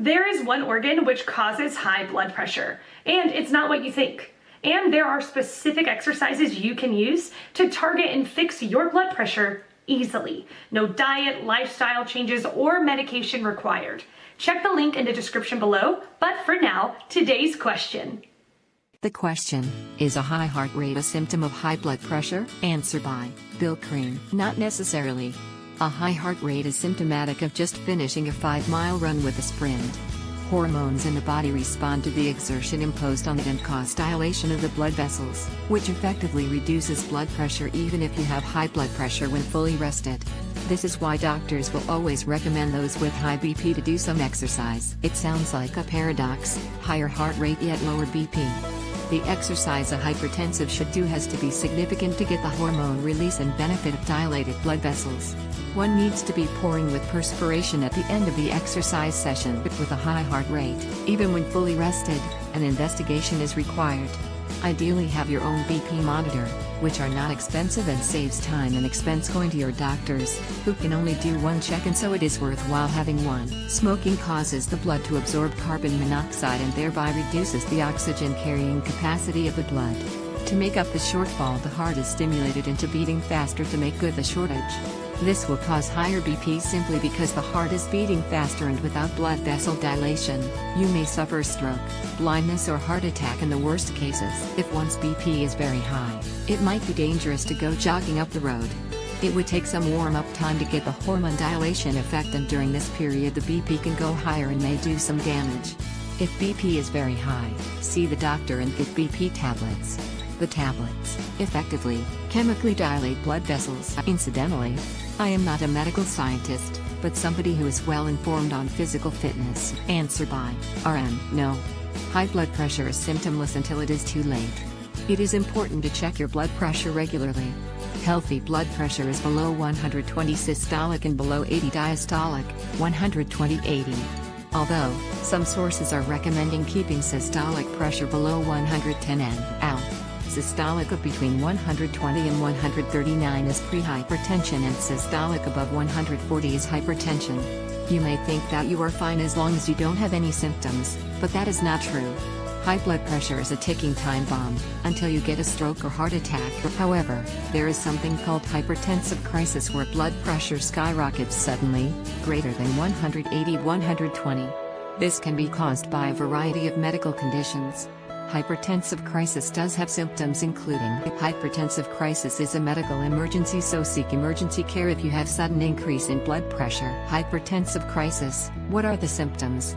There is one organ which causes high blood pressure, and it's not what you think. And there are specific exercises you can use to target and fix your blood pressure easily. No diet, lifestyle changes, or medication required. Check the link in the description below, but for now, today's question. The question, is a high heart rate a symptom of high blood pressure? Answer by Bill Crean. Not necessarily. A high heart rate is symptomatic of just finishing a 5-mile run with a sprint. Hormones in the body respond to the exertion imposed on it and cause dilation of the blood vessels, which effectively reduces blood pressure even if you have high blood pressure when fully rested. This is why doctors will always recommend those with high BP to do some exercise. It sounds like a paradox, higher heart rate yet lower BP. The exercise a hypertensive should do has to be significant to get the hormone release and benefit of dilated blood vessels. One needs to be pouring with perspiration at the end of the exercise session. With a high heart rate, even when fully rested, an investigation is required. Ideally have your own BP monitor, which are not expensive and saves time and expense going to your doctors, who can only do one check, and so it is worthwhile having one. Smoking causes the blood to absorb carbon monoxide and thereby reduces the oxygen carrying capacity of the blood. To make up the shortfall, the heart is stimulated into beating faster to make good the shortage. This will cause higher BP simply because the heart is beating faster, and without blood vessel dilation, you may suffer stroke, blindness or heart attack in the worst cases. If one's BP is very high, it might be dangerous to go jogging up the road. It would take some warm-up time to get the hormone dilation effect, and during this period the BP can go higher and may do some damage. If BP is very high, see the doctor and get BP tablets. The tablets, effectively, chemically dilate blood vessels. Incidentally, I am not a medical scientist, but somebody who is well informed on physical fitness. Answer by RN. No. High blood pressure is symptomless until it is too late. It is important to check your blood pressure regularly. Healthy blood pressure is below 120 systolic and below 80 diastolic, 120/80. Although, some sources are recommending keeping systolic pressure below 110 N.L. Systolic of between 120 and 139 is pre-hypertension, and systolic above 140 is hypertension. You may think that you are fine as long as you don't have any symptoms, but that is not true. High blood pressure is a ticking time bomb, until you get a stroke or heart attack. However, there is something called hypertensive crisis, where blood pressure skyrockets suddenly, greater than 180/120. This can be caused by a variety of medical conditions. Hypertensive crisis does have symptoms including hypertensive crisis is a medical emergency, so seek emergency care if you have sudden increase in blood pressure. Hypertensive crisis, what are the symptoms?